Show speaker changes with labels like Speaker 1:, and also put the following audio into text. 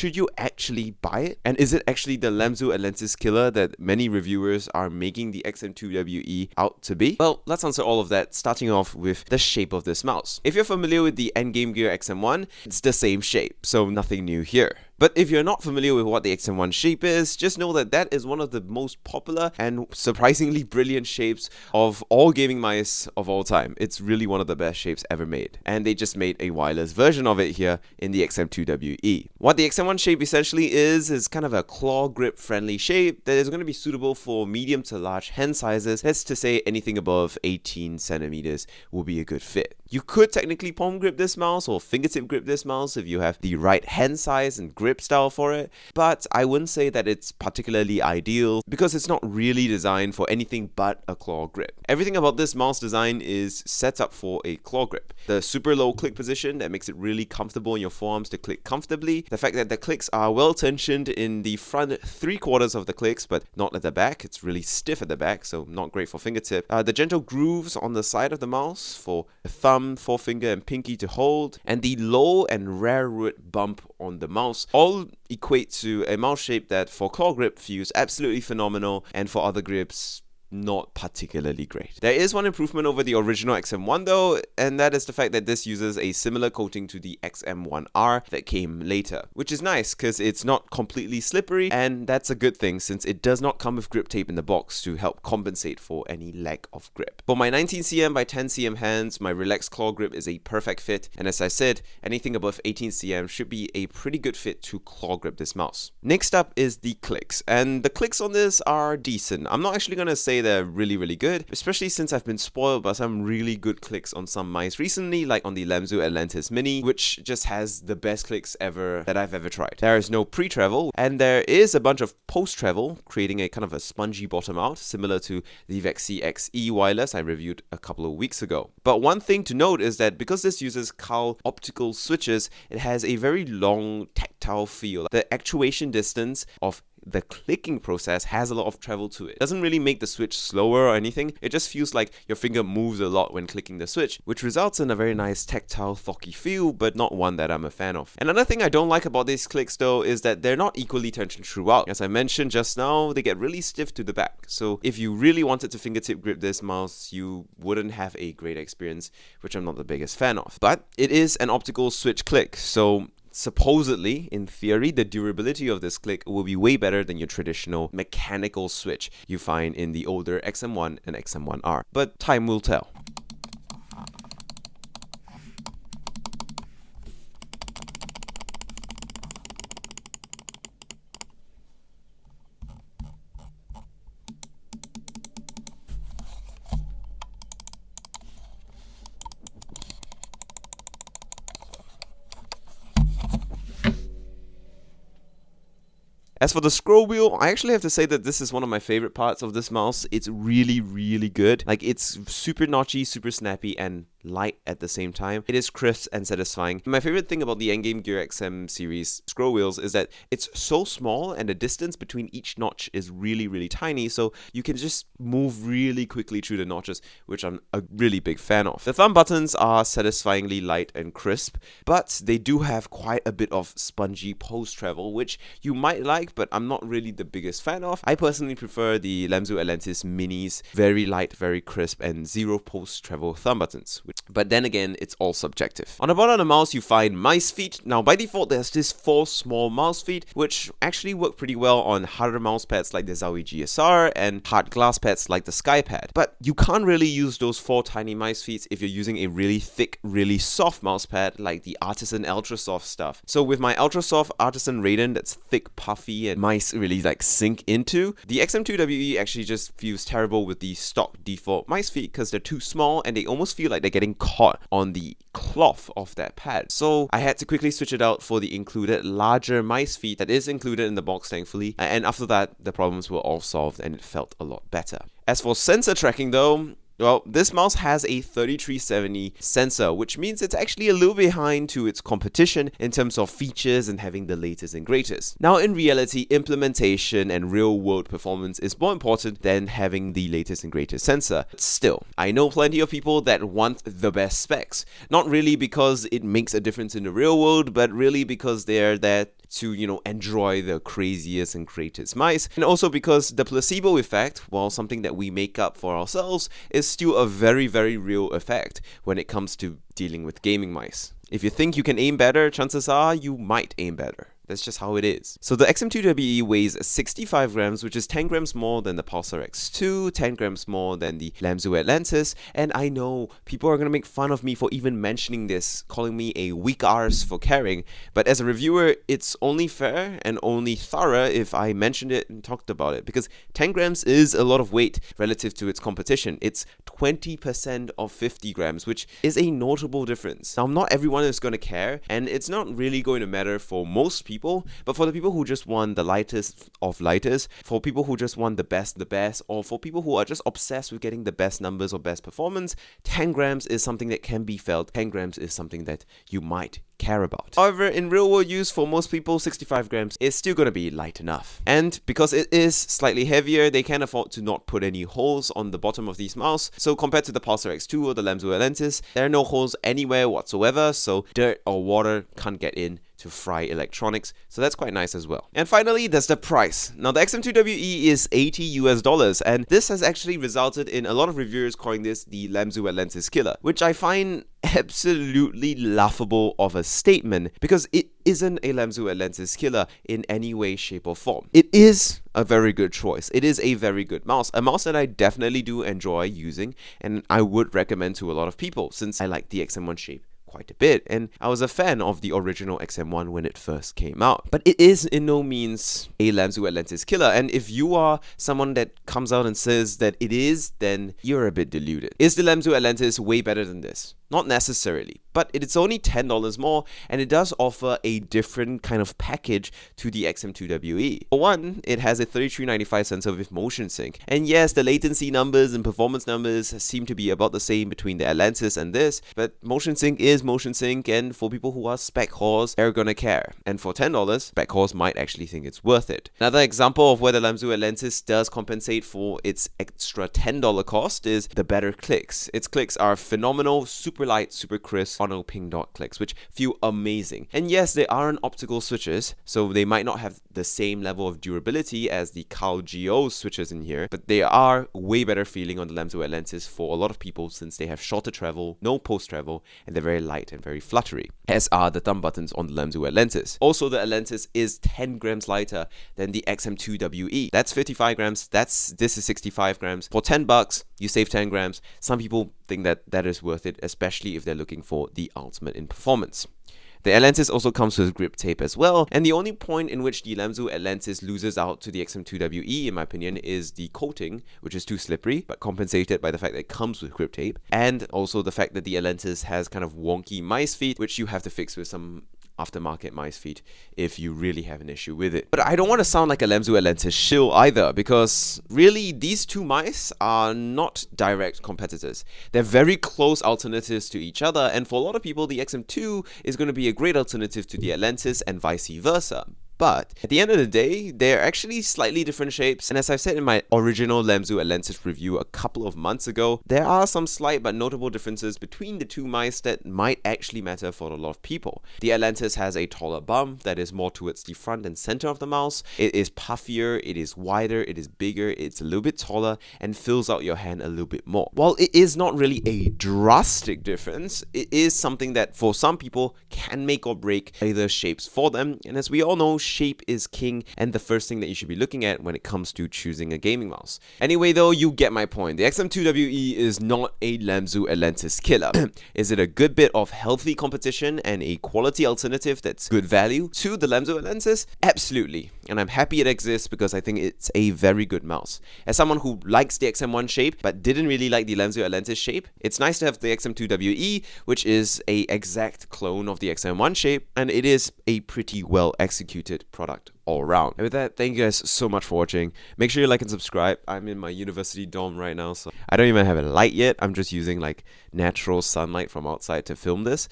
Speaker 1: Should you actually buy it? And is it actually the Lamzu Atlantis killer that many reviewers are making the XM2WE out to be? Well, let's answer all of that, starting off with the shape of this mouse. If you're familiar with the Endgame Gear XM1, it's the same shape, so nothing new here. But if you're not familiar with what the XM1 shape is, just know that that is one of the most popular and surprisingly brilliant shapes of all gaming mice of all time. It's really one of the best shapes ever made. And they just made a wireless version of it here in the XM2WE. What the XM1 shape essentially is kind of a claw grip friendly shape that is going to be suitable for medium to large hand sizes. That's to say anything above 18 centimeters will be a good fit. You could technically palm grip this mouse or fingertip grip this mouse if you have the right hand size and grip style for it, but I wouldn't say that it's particularly ideal because it's not really designed for anything but a claw grip. Everything about this mouse design is set up for a claw grip. The super low click position that makes it really comfortable in your forearms to click comfortably. The fact that the clicks are well tensioned in the front 3/4 of the clicks, but not at the back. It's really stiff at the back, so not great for fingertip. The gentle grooves on the side of the mouse for the thumb, forefinger, and pinky to hold, and the low and rare root bump on the mouse all equate to a mouse shape that for claw grip feels absolutely phenomenal, and for other grips not particularly great. There is one improvement over the original XM1 though, and that is the fact that this uses a similar coating to the XM1R that came later, which is nice because it's not completely slippery, and that's a good thing since it does not come with grip tape in the box to help compensate for any lack of grip. For my 19cm by 10cm hands, my relaxed claw grip is a perfect fit, and as I said, anything above 18cm should be a pretty good fit to claw grip this mouse. Next up is the clicks, and the clicks on this are decent. I'm not actually going to say they're really good, especially since I've been spoiled by some really good clicks on some mice recently, like on the Lamzu Atlantis Mini, which just has the best clicks ever that I've ever tried. There is no pre-travel, and there is a bunch of post-travel, creating a kind of a spongy bottom out, similar to the Vexi XE wireless I reviewed a couple of weeks ago. But one thing to note is that because this uses Kahl optical switches, it has a very long tactile feel. The actuation distance of the clicking process has a lot of travel to it. It doesn't really make the switch slower or anything, it just feels like your finger moves a lot when clicking the switch, which results in a very nice tactile, thocky feel, but not one that I'm a fan of. Another thing I don't like about these clicks though is that they're not equally tensioned throughout. As I mentioned just now, they get really stiff to the back, so if you really wanted to fingertip grip this mouse, you wouldn't have a great experience, which I'm not the biggest fan of. But it is an optical switch click, so supposedly, in theory, the durability of this click will be way better than your traditional mechanical switch you find in the older XM1 and XM1R. But time will tell. As for the scroll wheel, I actually have to say that this is one of my favorite parts of this mouse. It's really good. Like, it's super notchy, super snappy, and light at the same time. It is crisp and satisfying. My favorite thing about the Endgame Gear XM series scroll wheels is that it's so small and the distance between each notch is really tiny, so you can just move really quickly through the notches, which I'm a really big fan of. The thumb buttons are satisfyingly light and crisp, but they do have quite a bit of spongy post travel, which you might like, but I'm not really the biggest fan of. I personally prefer the Lamzu Atlantis Minis, very light, very crisp, and zero post travel thumb buttons. But then again, it's all subjective. On the bottom of the mouse, you find mice feet. Now, by default, there's this 4 small mouse feet, which actually work pretty well on harder mouse pads like the Zowie GSR and hard glass pads like the SkyPad. But you can't really use those 4 tiny mice feet if you're using a really thick, really soft mouse pad like the Artisan Ultra Soft stuff. So with my Ultra Soft Artisan Raiden that's thick, puffy, and mice really like sink into, the XM2WE actually just feels terrible with the stock default mice feet because they're too small and they almost feel like they're getting caught on the cloth of that pad. So I had to quickly switch it out for the included larger mice feet that is included in the box, thankfully, and after that the problems were all solved and it felt a lot better. As for sensor tracking though, well, this mouse has a 3370 sensor, which means it's actually a little behind to its competition in terms of features and having the latest and greatest. Now, in reality, implementation and real-world performance is more important than having the latest and greatest sensor. But still, I know plenty of people that want the best specs. Not really because it makes a difference in the real world, but really because they're that to, enjoy the craziest and greatest mice. And also because the placebo effect, while something that we make up for ourselves, is still a very, very real effect when it comes to dealing with gaming mice. If you think you can aim better, chances are you might aim better. That's just how it is. So the XM2WE weighs 65 grams, which is 10 grams more than the Pulsar X2, 10 grams more than the Lamzo Atlantis, and I know people are going to make fun of me for even mentioning this, calling me a weak arse for caring, but as a reviewer, it's only fair and only thorough if I mentioned it and talked about it, because 10 grams is a lot of weight relative to its competition. It's 20% of 50 grams, which is a notable difference. Now, not everyone is going to care, and it's not really going to matter for most people, but for the people who just want the lightest of lighters, for people who just want the best, or for people who are just obsessed with getting the best numbers or best performance, 10 grams is something that can be felt. 10 grams is something that you might care about. However, in real world use, for most people, 65 grams is still going to be light enough. And because it is slightly heavier, they can afford to not put any holes on the bottom of these mouse. So compared to the Pulsar X2 or the Lamzo Atlantis, there are no holes anywhere whatsoever, so dirt or water can't get in to fry electronics, so that's quite nice as well. And finally, there's the price. Now, the XM2WE is $80 US, and this has actually resulted in a lot of reviewers calling this the Lamzo Atlantis killer, which I find absolutely laughable of a statement, because it isn't a Lamzo Atlantis killer in any way, shape or form. It is a very good choice. It is a very good mouse, a mouse that I definitely do enjoy using, and I would recommend to a lot of people, since I like the XM1 shape quite a bit, and I was a fan of the original XM1 when it first came out. But it is in no means a Lamzo Atlantis killer, and if you are someone that comes out and says that it is, then you're a bit deluded. Is the Lamzo Atlantis way better than this? Not necessarily, but it's only $10 more, and it does offer a different kind of package to the XM2WE. For one, it has a 3395 sensor with motion sync, and yes, the latency numbers and performance numbers seem to be about the same between the Atlantis and this, but motion sync is motion sync, and for people who are spec whores, they're gonna care. And for $10, spec whores might actually think it's worth it. Another example of where the Lamzo Atlantis does compensate for its extra $10 cost is the better clicks. Its clicks are phenomenal, super light, super crisp mono pink dot clicks, which feel amazing. And yes, they aren't optical switches, so they might not have the same level of durability as the CAL-GO switches in here, but they are way better feeling on the Lamzo Atlantis for a lot of people, since they have shorter travel, no post travel, and they're very light and very fluttery, as are the thumb buttons on the Lamzo Atlantis. Also, the Atlantis is 10 grams lighter than the XM2WE. That's 55 grams, this is 65 grams. For $10, you save 10 grams. Some people think that that is worth it, especially if they're looking for the ultimate in performance. The Atlantis also comes with grip tape as well, and the only point in which the Lamzo Atlantis loses out to the XM2WE, in my opinion, is the coating, which is too slippery, but compensated by the fact that it comes with grip tape, and also the fact that the Atlantis has kind of wonky mice feet, which you have to fix with some aftermarket mice feet if you really have an issue with it. But I don't want to sound like a Lamzo Atlantis shill either, because really these two mice are not direct competitors. They're very close alternatives to each other, and for a lot of people the XM2 is going to be a great alternative to the Atlantis and vice versa. But at the end of the day, they're actually slightly different shapes, and as I've said in my original Lamzo Atlantis review a couple of months ago, there are some slight but notable differences between the two mice that might actually matter for a lot of people. The Atlantis has a taller bum that is more towards the front and center of the mouse. It is puffier, it is wider, it is bigger, it's a little bit taller, and fills out your hand a little bit more. While it is not really a drastic difference, it is something that for some people can make or break either shapes for them, and as we all know, shape is king and the first thing that you should be looking at when it comes to choosing a gaming mouse. Anyway though, you get my point. The XM2WE is not a Lamzo Atlantis killer. Is it a good bit of healthy competition and a quality alternative that's good value to the Lamzo Atlantis? Absolutely. And I'm happy it exists because I think it's a very good mouse. As someone who likes the XM1 shape but didn't really like the Lamzo Atlantis shape, it's nice to have the XM2WE, which is a exact clone of the XM1 shape, and it is a pretty well executed product all around. And with that, thank you guys so much for watching. Make sure you like and subscribe. I'm in my university dorm right now, so I don't even have a light yet. I'm just using like natural sunlight from outside to film this.